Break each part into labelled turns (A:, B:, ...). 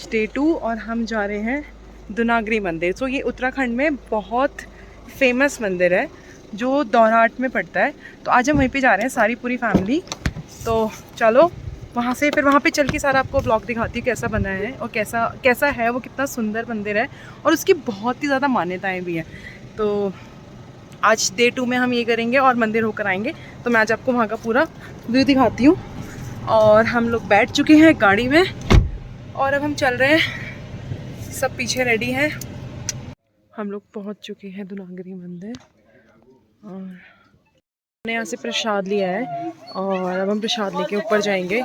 A: आज डे 2 और हम जा रहे हैं दुनागरी मंदिर। तो ये उत्तराखंड में बहुत फेमस मंदिर है जो दौराट में पड़ता है। तो आज हम वहीं पे जा रहे हैं सारी पूरी फैमिली। तो चलो वहाँ से फिर वहाँ पे चल के सारा आपको ब्लॉग दिखाती हूँ कैसा बना है और कैसा है वो, कितना सुंदर मंदिर है और उसकी बहुत ही ज़्यादा मान्यताएँ भी हैं। तो आज डे 2 में हम ये करेंगे और मंदिर होकर आएंगे। तो मैं आज आपको वहाँ का पूरा व्यू दिखाती हूँ। और हम लोग बैठ चुके हैं गाड़ी में और अब हम चल रहे हैं, सब पीछे रेडी हैं। हम लोग पहुँच चुके हैं दुनागरी मंदिर और हमने यहाँ से प्रसाद लिया है और अब हम प्रसाद लेके ऊपर जाएंगे।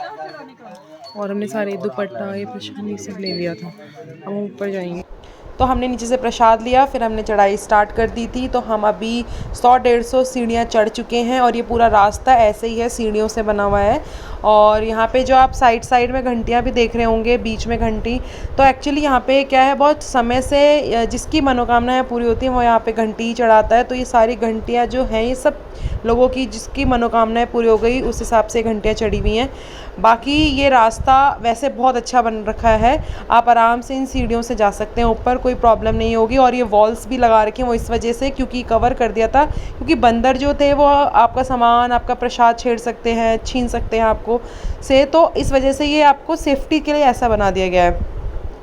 A: और हमने सारे दुपट्टा ये प्रसाद ये सब ले लिया था, अब हम ऊपर जाएंगे। तो हमने नीचे से प्रसाद लिया, फिर हमने चढ़ाई स्टार्ट कर दी थी। तो हम अभी 100-150 सीढ़ियाँ चढ़ चुके हैं और ये पूरा रास्ता ऐसे ही है, सीढ़ियों से बना हुआ है। और यहाँ पे जो आप साइड में घंटियाँ भी देख रहे होंगे, बीच में घंटी, तो एक्चुअली यहाँ पे क्या है, बहुत समय से जिसकी मनोकामनाएं पूरी होती हैं वो यहाँ पे घंटी ही चढ़ाता है। तो ये सारी घंटियाँ जो हैं ये सब लोगों की जिसकी मनोकामनाएं पूरी हो गई उस हिसाब से घंटियाँ चढ़ी हुई हैं। बाकी ये रास्ता वैसे बहुत अच्छा बन रखा है, आप आराम से इन सीढ़ियों से जा सकते हैं ऊपर, कोई प्रॉब्लम नहीं होगी। और ये वॉल्स भी लगा रखे हैं वो इस वजह से क्योंकि कवर कर दिया था, क्योंकि बंदर जो थे वो आपका सामान, आपका प्रसाद छेड़ सकते हैं, छीन सकते हैं आपको से। तो इस वजह से ये आपको सेफ्टी के लिए ऐसा बना दिया गया है।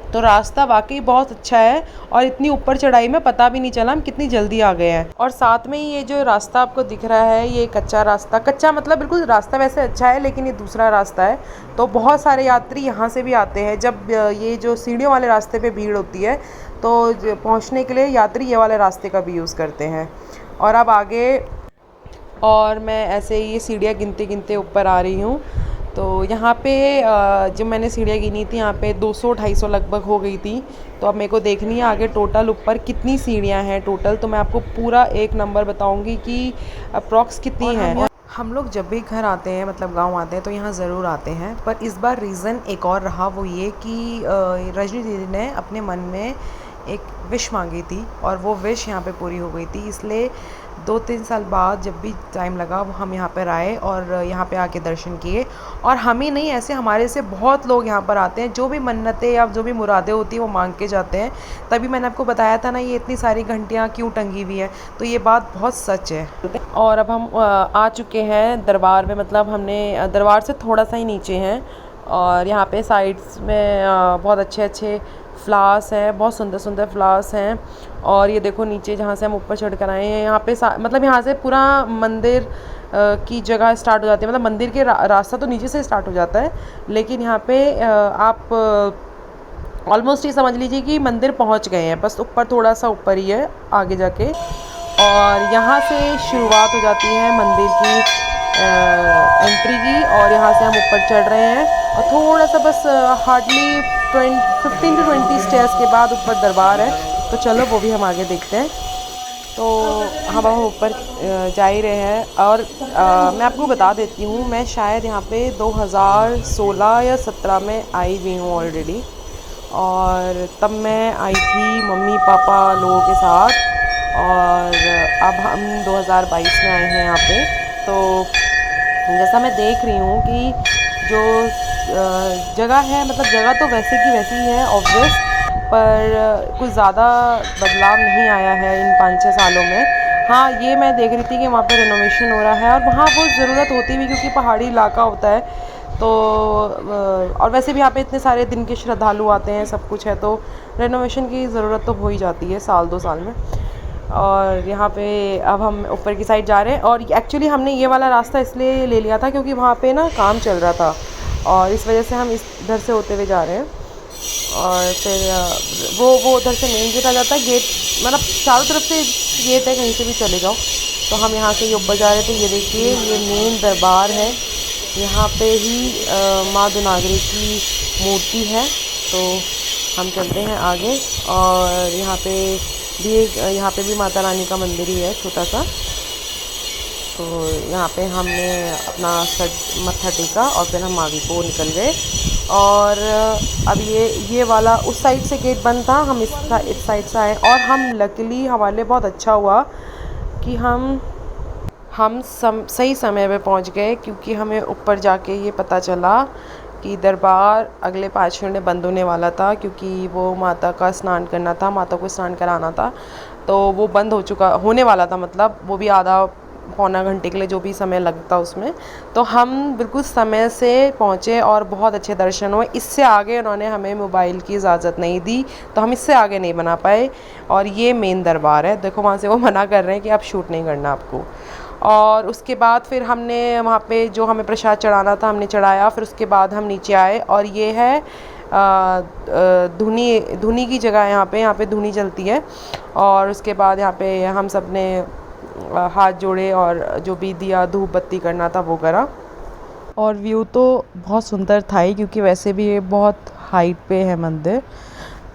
A: तो रास्ता वाकई बहुत अच्छा है और इतनी ऊपर चढ़ाई में पता भी नहीं चला हम कितनी जल्दी आ गए हैं। और साथ में ही ये जो रास्ता आपको दिख रहा है ये कच्चा रास्ता, कच्चा मतलब बिल्कुल रास्ता वैसे अच्छा है लेकिन ये दूसरा रास्ता है। तो बहुत सारे यात्री यहाँ से भी आते हैं, जब ये जो सीढ़ियों वाले रास्ते पे भीड़ होती है तो पहुँचने के लिए यात्री ये वाले रास्ते का भी यूज़ करते हैं। और अब आगे और मैं ऐसे ही ये सीढ़ियाँ गिनते गिनते ऊपर आ रही हूँ। तो यहाँ पे जब मैंने सीढ़ियाँ गिनी थी यहाँ पे 200-250 लगभग हो गई थी। तो अब मेरे को देखनी है आगे टोटल ऊपर कितनी सीढ़ियाँ हैं टोटल, तो मैं आपको पूरा एक नंबर बताऊँगी कि अप्रॉक्स कितनी है। हम लोग जब भी घर आते हैं मतलब गांव आते हैं तो यहाँ ज़रूर आते हैं, पर इस बार रीज़न एक और रहा, वो ये कि रजनी दीदी ने अपने मन में एक विश मांगी थी और वो विश यहाँ पे पूरी हो गई थी। इसलिए 2-3 साल बाद जब भी टाइम लगा वो हम यहाँ पर आए और यहाँ पे आके दर्शन किए। और हम ही नहीं, ऐसे हमारे से बहुत लोग यहाँ पर आते हैं, जो भी मन्नतें या जो भी मुरादें होती हैं वो मांग के जाते हैं। तभी मैंने आपको बताया था ना ये इतनी सारी घंटियाँ क्यों टंगी हुई है, तो ये बात बहुत सच है। और अब हम आ चुके हैं दरबार में, मतलब हमने दरबार से थोड़ा सा ही नीचे हैं और यहाँ पे साइड्स में बहुत अच्छे फ्लावर्स हैं, बहुत सुंदर सुंदर फ्लावर्स हैं। और ये देखो नीचे जहाँ से हम ऊपर चढ़ कर आए हैं यहाँ पे मतलब यहाँ से पूरा मंदिर की जगह स्टार्ट हो जाती है, मतलब मंदिर के रास्ता तो नीचे से स्टार्ट हो जाता है, लेकिन यहाँ पे आप ऑलमोस्ट ये समझ लीजिए कि मंदिर पहुँच गए हैं, बस ऊपर थोड़ा सा ऊपर ही है आगे जाके। और यहाँ से शुरुआत हो जाती है मंदिर की एंट्री की और यहाँ से हम ऊपर चढ़ रहे हैं और थोड़ा सा बस हार्डली 15-20 स्टेयर्स के बाद ऊपर दरबार है। तो चलो वो भी हम आगे देखते हैं। तो हम ऊपर जा ही रहे हैं और मैं आपको बता देती हूँ, मैं शायद यहाँ पे 2016 या 17 में आई हुई हूँ ऑलरेडी, और तब मैं आई थी मम्मी पापा लोगों के साथ। और अब हम 2022 में आए हैं यहाँ पे। तो जैसा मैं देख रही हूँ कि जो जगह है, मतलब जगह तो वैसे की वैसी ही है ऑब्वियस, पर कुछ ज़्यादा बदलाव नहीं आया है इन 5-6 सालों में। हाँ, ये मैं देख रही थी कि वहाँ पे रेनोवेशन हो रहा है और वहाँ वो ज़रूरत होती भी क्योंकि पहाड़ी इलाका होता है। तो और वैसे भी यहाँ पे इतने सारे दिन के श्रद्धालु आते हैं, सब कुछ है, तो रेनोवेशन की ज़रूरत तो हो ही जाती है 1-2 साल में। और यहाँ पे अब हम ऊपर की साइड जा रहे हैं और एक्चुअली हमने ये वाला रास्ता इसलिए ले लिया था क्योंकि वहाँ पे ना काम चल रहा था और इस वजह से हम इधर से होते हुए जा रहे हैं। और फिर वो उधर से मेन गेट आ जाता है, गेट मतलब चारों तरफ से गेट है, कहीं से भी चले जाओ। तो हम यहाँ से ये ऊपर जा रहे थे। ये देखिए ये मेन दरबार है, यहाँ पे ही माँ दुनागरी की मूर्ति है। तो हम चलते हैं आगे और यहाँ पे भी माता रानी का मंदिर ही है छोटा सा। तो यहाँ पे हमने अपना मत्था टेका और फिर हम आगे को निकल गए। और अब ये वाला उस साइड से गेट बंद था, हम इस साइड से आए और हम लकीली हमारे लिए बहुत अच्छा हुआ कि हम सही समय पे पहुँच गए, क्योंकि हमें ऊपर जाके ये पता चला कि दरबार अगले 5 मिनट में बंद होने वाला था, क्योंकि वो माता का स्नान करना था, माता को स्नान कराना था, तो वो बंद होने वाला था, मतलब वो भी आधा पौना घंटे के लिए जो भी समय लगता उसमें। तो हम बिल्कुल समय से पहुँचे और बहुत अच्छे दर्शन हुए। इससे आगे उन्होंने हमें मोबाइल की इजाज़त नहीं दी, तो हम इससे आगे नहीं बना पाए। और ये मेन दरबार है, देखो वहाँ से वो मना कर रहे हैं कि आप शूट नहीं करना आपको। और उसके बाद फिर हमने वहाँ पे जो हमें प्रसाद चढ़ाना था हमने चढ़ाया। फिर उसके बाद हम नीचे आए और ये है धुनी की जगह है। यहाँ पे धुनी चलती है। और उसके बाद यहाँ पे हम सब ने हाथ जोड़े और जो भी दिया धूप बत्ती करना था वो करा। और व्यू तो बहुत सुंदर था ही, क्योंकि वैसे भी ये बहुत हाइट पे है मंदिर,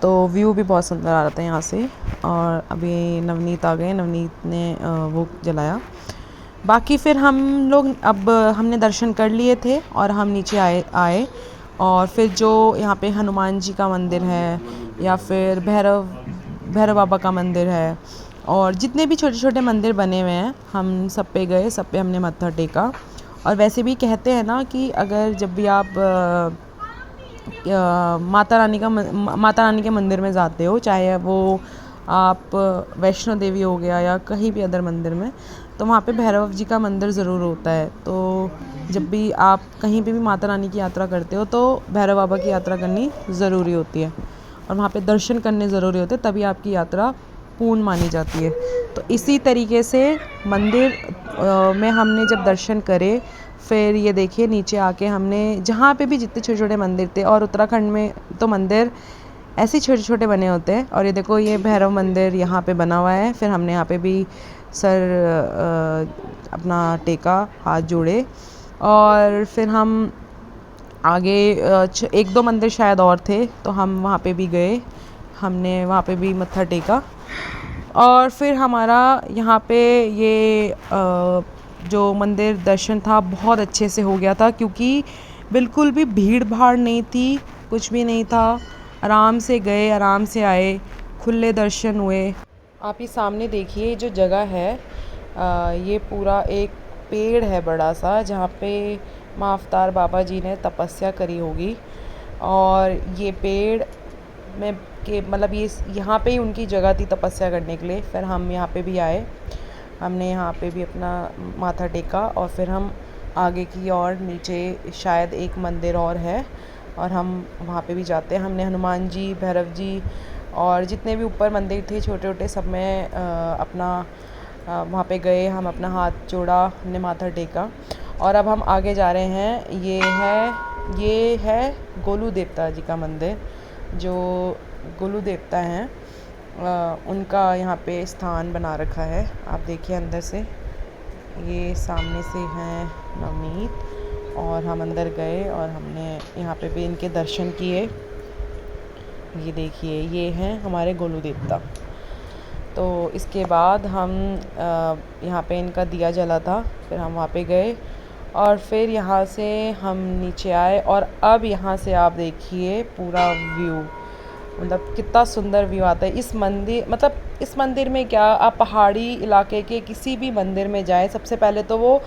A: तो व्यू भी बहुत सुंदर आ रहा था यहाँ से। और अभी नवनीत आ गए, नवनीत ने वो जलाया। बाकी फिर हम लोग अब हमने दर्शन कर लिए थे और हम नीचे आए। और फिर जो यहाँ पे हनुमान जी का मंदिर है या फिर भैरव बाबा का मंदिर है, और जितने भी छोटे छोटे मंदिर बने हुए हैं हम सब पे गए, सब पे हमने मत्था टेका। और वैसे भी कहते हैं ना कि अगर जब भी आप माता रानी के मंदिर में जाते हो, चाहे वो आप वैष्णो देवी हो गया या कहीं भी अदर मंदिर में, तो वहाँ पे भैरव जी का मंदिर ज़रूर होता है। तो जब भी आप कहीं पे भी माता रानी की यात्रा करते हो तो भैरव बाबा की यात्रा करनी ज़रूरी होती है, और वहाँ पे दर्शन करने ज़रूरी होते हैं, तभी आपकी यात्रा पूर्ण मानी जाती है। तो इसी तरीके से मंदिर में हमने जब दर्शन करे, फिर ये देखिए नीचे आके हमने जहाँ पे भी जितने छोटे छोटे मंदिर थे, और उत्तराखंड में तो मंदिर ऐसे छोटे छोटे बने होते हैं। और ये देखो ये भैरव मंदिर यहाँ पे बना हुआ है। फिर हमने यहाँ पे भी सर अपना टेका, हाथ जोड़े, और फिर हम आगे 1-2 मंदिर शायद और थे, तो हम वहाँ पे भी गए, हमने वहाँ पे भी मत्था टेका। और फिर हमारा यहाँ पे ये जो मंदिर दर्शन था बहुत अच्छे से हो गया था, क्योंकि बिल्कुल भी भीड़ भाड़ नहीं थी, कुछ भी नहीं था। आराम से गए, आराम से आए, खुले दर्शन हुए। आप ये सामने देखिए जो जगह है, ये पूरा एक पेड़ है बड़ा सा, जहाँ पे माँ अवतार बाबा जी ने तपस्या करी होगी। और ये पेड़ में के मतलब ये यहाँ पे ही उनकी जगह थी तपस्या करने के लिए। फिर हम यहाँ पे भी आए, हमने यहाँ पे भी अपना माथा टेका, और फिर हम आगे की और नीचे शायद एक मंदिर और है, और हम वहाँ पे भी जाते हैं। हमने हनुमान जी, भैरव जी और जितने भी ऊपर मंदिर थे छोटे छोटे, सब में अपना वहाँ पे गए, हम अपना हाथ जोड़ा, हमने माथा टेका। और अब हम आगे जा रहे हैं। ये है गोलू देवता जी का मंदिर, जो गोलू देवता हैं उनका यहाँ पे स्थान बना रखा है। आप देखिए अंदर से, ये सामने से हैं नवनीत, और हम अंदर गए और हमने यहाँ पे भी इनके दर्शन किए। ये देखिए ये हैं हमारे गोलू देवता। तो इसके बाद हम यहाँ पे इनका दिया जला था, फिर हम वहाँ पे गए, और फिर यहाँ से हम नीचे आए। और अब यहाँ से आप देखिए पूरा व्यू, मतलब कितना सुंदर व्यू आता है। इस मंदिर में क्या, आप पहाड़ी इलाके के किसी भी मंदिर में जाएं, सबसे पहले तो वो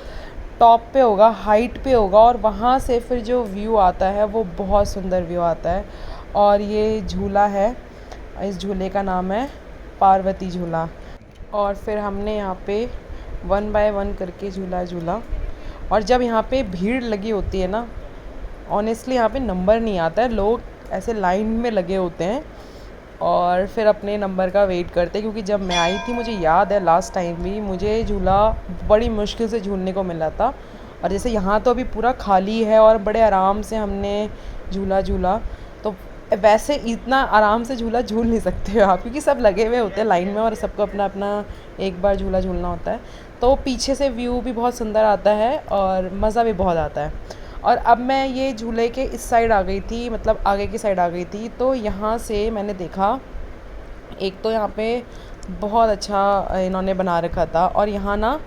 A: टॉप पे होगा, हाइट पे होगा, और वहाँ से फिर जो व्यू आता है वो बहुत सुंदर व्यू आता है। और ये झूला है, इस झूले का नाम है पार्वती झूला। और फिर हमने यहाँ पे 1 बाय 1 करके झूला। और जब यहाँ पे भीड़ लगी होती है ना, ऑनेस्टली यहाँ पे नंबर नहीं आता है, लोग ऐसे लाइन में लगे होते हैं और फिर अपने नंबर का वेट करते हैं। क्योंकि जब मैं आई थी, मुझे याद है लास्ट टाइम भी मुझे झूला बड़ी मुश्किल से झूलने को मिला था। और जैसे यहाँ तो अभी पूरा खाली है और बड़े आराम से हमने झूला, तो वैसे इतना आराम से झूला झूल नहीं सकते हो आप, क्योंकि सब लगे हुए होते हैं लाइन में और सबको अपना अपना एक बार झूला झूलना होता है। तो पीछे से व्यू भी बहुत सुंदर आता है और मज़ा भी बहुत आता है। और अब मैं ये झूले के इस साइड आ गई थी, मतलब आगे की साइड आ गई थी, तो यहाँ से मैंने देखा, एक तो यहाँ पे बहुत अच्छा इन्होंने बना रखा था। और यहाँ ना,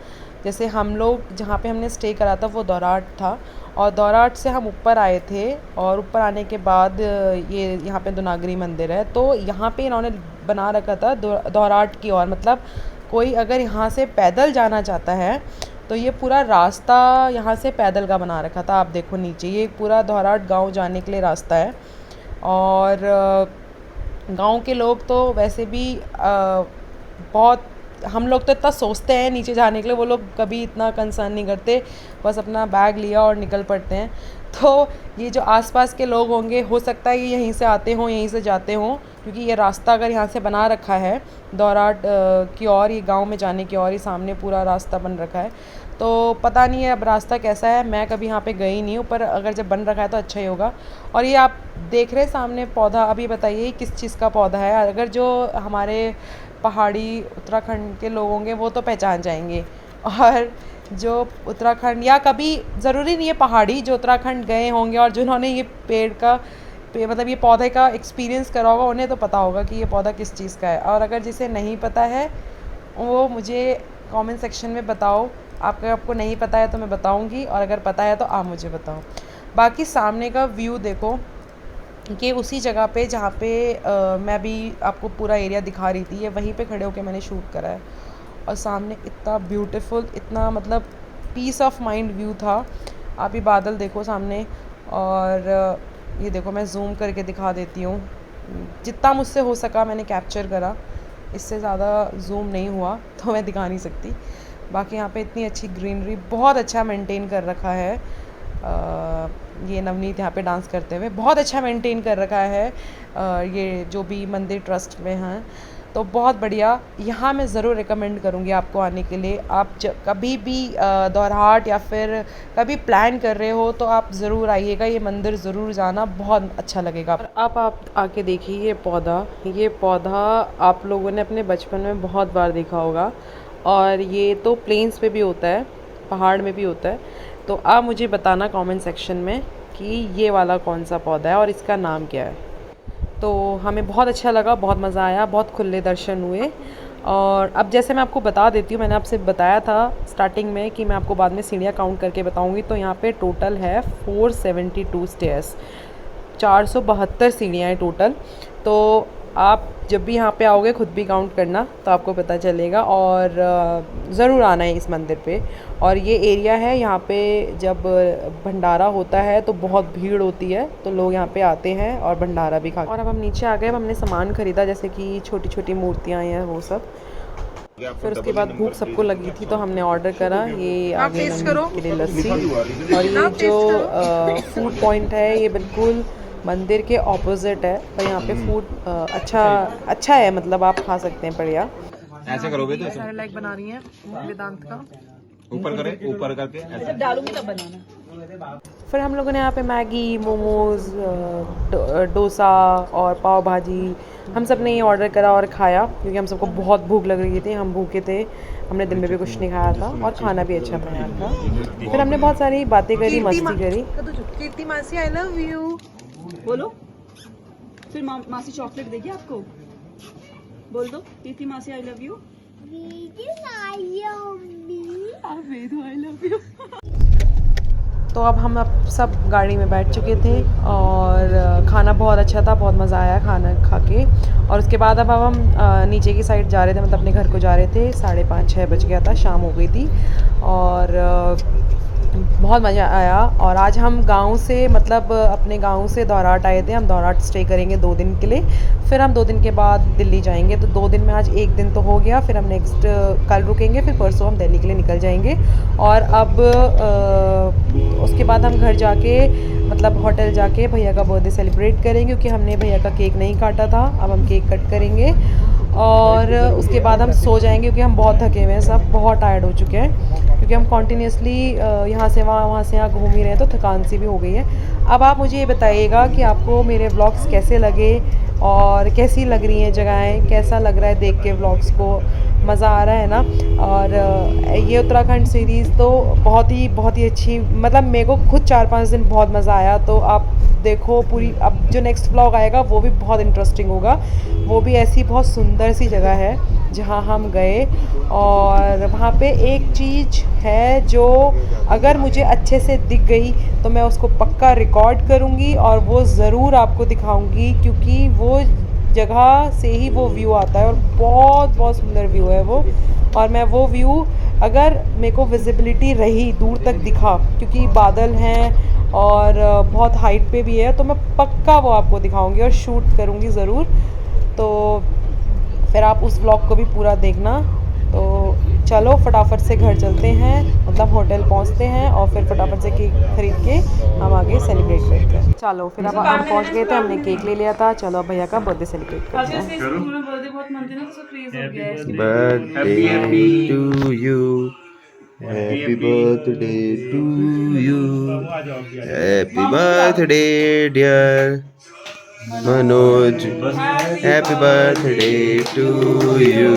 A: जैसे हम लोग जहाँ पे हमने स्टे करा था वो दौराट था, और दौराट से हम ऊपर आए थे, और ऊपर आने के बाद ये यहाँ पे दुनागरी मंदिर है, तो यहाँ पे इन्होंने बना रखा था दौराट की ओर। मतलब कोई अगर यहाँ से पैदल जाना चाहता है तो ये पूरा रास्ता यहाँ से पैदल का बना रखा था। आप देखो नीचे ये पूरा दोहराट गांव जाने के लिए रास्ता है। और गांव के लोग तो वैसे भी बहुत, हम लोग तो इतना सोचते हैं नीचे जाने के लिए, वो लोग कभी इतना कंसर्न नहीं करते, बस अपना बैग लिया और निकल पड़ते हैं। तो ये जो आसपास के लोग होंगे, हो सकता है ये यहीं से आते हों, यहीं से जाते हों, क्योंकि ये रास्ता अगर यहाँ से बना रखा है दोहराट की ओर, ये गांव में जाने की ओर, ये सामने पूरा रास्ता बन रखा है। तो पता नहीं है अब रास्ता कैसा है, मैं कभी यहाँ पे गई नहीं हूँ, पर अगर जब बन रखा है तो अच्छा ही होगा। और ये आप देख रहे हैं सामने पौधा, अब ये बताइए किस चीज़ का पौधा है। अगर जो हमारे पहाड़ी उत्तराखंड के लोग होंगे वो तो पहचान जाएंगे, और जो उत्तराखंड या कभी ज़रूरी नहीं है पहाड़ी, जो उत्तराखंड गए होंगे और जिन्होंने ये मतलब ये पौधे का एक्सपीरियंस करा होगा, उन्हें तो पता होगा कि ये पौधा किस चीज़ का है। और अगर जिसे नहीं पता है वो मुझे कमेंट सेक्शन में बताओ। आपको नहीं पता है तो मैं बताऊंगी, और अगर पता है तो आप मुझे बताओ। बाकी सामने का व्यू देखो कि उसी जगह पे जहाँ पे मैं भी आपको पूरा एरिया दिखा रही थी, ये वहीं पे खड़े होकर मैंने शूट करा है। और सामने इतना ब्यूटीफुल, इतना मतलब पीस ऑफ माइंड व्यू था। आप ये बादल देखो सामने, और ये देखो मैं जूम करके दिखा देती हूँ, जितना मुझसे हो सका मैंने कैप्चर करा, इससे ज़्यादा जूम नहीं हुआ तो मैं दिखा नहीं सकती। बाकी यहाँ पे इतनी अच्छी ग्रीनरी, बहुत अच्छा मेंटेन कर रखा है। ये नवनीत यहाँ पे डांस करते हुए बहुत अच्छा मेंटेन कर रखा है ये जो भी मंदिर ट्रस्ट में हैं, तो बहुत बढ़िया। यहाँ मैं ज़रूर रिकमेंड करूँगी आपको आने के लिए। आप कभी भी दोहराट या फिर कभी प्लान कर रहे हो तो आप ज़रूर आइएगा, ये मंदिर ज़रूर जाना, बहुत अच्छा लगेगा। और आप आके देखिए ये पौधा आप लोगों ने अपने बचपन में बहुत बार देखा होगा, और ये तो प्लेन्स पे भी होता है, पहाड़ में भी होता है। तो आप मुझे बताना कमेंट सेक्शन में कि ये वाला कौन सा पौधा है और इसका नाम क्या है। तो हमें बहुत अच्छा लगा, बहुत मज़ा आया, बहुत खुले दर्शन हुए। और अब जैसे मैं आपको बता देती हूँ, मैंने आपसे बताया था स्टार्टिंग में कि मैं आपको बाद में सीढ़ियाँ काउंट करके बताऊँगी। तो यहाँ पे टोटल है 472 स्टेयर्स, 472 सीढ़ियाँ हैं टोटल। तो आप जब भी यहाँ पे आओगे खुद भी काउंट करना तो आपको पता चलेगा, और ज़रूर आना है इस मंदिर पे। और ये एरिया है, यहाँ पे जब भंडारा होता है तो बहुत भीड़ होती है, तो लोग यहाँ पे आते हैं और भंडारा भी खाते हैं। और अब हम नीचे आ गए, अब हमने सामान ख़रीदा, जैसे कि छोटी छोटी मूर्तियाँ हैं वो सब। फिर उसके बाद भूख सबको लगी थी तो हमने ऑर्डर करा ये आगे के लिए लस्सी। और ये जो फूड पॉइंट है ये बिल्कुल मंदिर के ऑपोजिट है, और यहाँ पे फूड अच्छा है, मतलब आप खा सकते हैं बढ़िया।
B: ऐसे करोगे तो
A: सारे लाइक बना रही हैं वेदांत का,
B: ऊपर करके ऐसे
C: डालूंगी तब बनाना।
A: फिर हम लोगों ने यहाँ पे मैगी, मोमोज, डोसा और पाव भाजी, हम सब ने ये ऑर्डर करा और खाया, क्योंकि हम सबको बहुत भूख लग रही थी, हम भूखे थे, हमने दिन में भी कुछ नहीं खाया था, और खाना भी अच्छा बनाया था। फिर हमने बहुत सारी बातें करी, मस्ती करी। कीर्ति मासी आई लव यू
C: बोलो, फिर मासी चॉकलेट देगी आपको, बोल दो कीर्ति मासी I love you. I love you.
A: तो अब हम सब गाड़ी में बैठ चुके थे, और खाना बहुत अच्छा था, बहुत मज़ा आया खाना खा के। और उसके बाद अब हम नीचे की साइड जा रहे थे, मतलब अपने घर को जा रहे थे। 5:30-6 बज गया था, शाम हो गई थी, और बहुत मज़ा आया। और आज हम गांव से, मतलब अपने गांव से दोहराट आए थे। हम दोहराट स्टे करेंगे 2 दिन के लिए, फिर हम 2 दिन के बाद दिल्ली जाएंगे। तो 2 दिन में आज 1 दिन तो हो गया, फिर हम नेक्स्ट कल रुकेंगे, फिर परसों हम दिल्ली के लिए निकल जाएंगे। और अब उसके बाद हम घर जाके, मतलब होटल जाके भैया का बर्थडे सेलिब्रेट करेंगे, क्योंकि हमने भैया का केक नहीं काटा था, अब हम केक कट करेंगे। और उसके बाद हम सो जाएंगे, क्योंकि हम बहुत थके हुए हैं, सब बहुत टायर्ड हो चुके हैं, क्योंकि हम कॉन्टीन्यूसली यहाँ से वहाँ से यहाँ घूम ही रहे हैं, तो थकान सी भी हो गई है। अब आप मुझे ये बताइएगा कि आपको मेरे व्लॉग्स कैसे लगे और कैसी लग रही हैं जगहें, कैसा लग रहा है देख के व्लॉग्स को, मज़ा आ रहा है ना। और ये उत्तराखंड सीरीज़ तो बहुत ही अच्छी, मतलब मेरे को खुद 4-5 दिन बहुत मज़ा आया। तो आप देखो पूरी, अब जो नेक्स्ट व्लॉग आएगा वो भी बहुत इंटरेस्टिंग होगा, वो भी ऐसी बहुत सुंदर सी जगह है जहाँ हम गए। और वहाँ पे एक चीज़ है जो अगर मुझे अच्छे से दिख गई तो मैं उसको पक्का रिकॉर्ड करूँगी और वो ज़रूर आपको दिखाऊँगी, क्योंकि वो जगह से ही वो व्यू आता है, और बहुत सुंदर व्यू है वो। और मैं वो व्यू अगर मेरे को विजिबिलिटी रही, दूर तक दिखा, क्योंकि बादल हैं और बहुत हाइट पे भी है, तो मैं पक्का वो आपको दिखाऊंगी और शूट करूंगी ज़रूर। तो फिर आप उस व्लॉग को भी पूरा देखना। तो चलो फटाफट से घर चलते हैं, मतलब होटल पहुंचते हैं और फिर फटाफट से केक खरीद के हम आगे सेलिब्रेट करते हैं। चलो फिर अब हम पहुंच गए थे, हमने केक ले लिया था। चलो अब भैया का बर्थडे सेलिब्रेट करते हैं।
C: बर्थडे बहुत मनते ना, तो क्रेज हो गया है।
B: Birthday to you, happy birthday to you, happy birthday dear Manoj, happy birthday to you.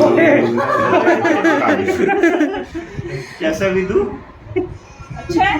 D: कैसा विदु?
C: अच्छा है।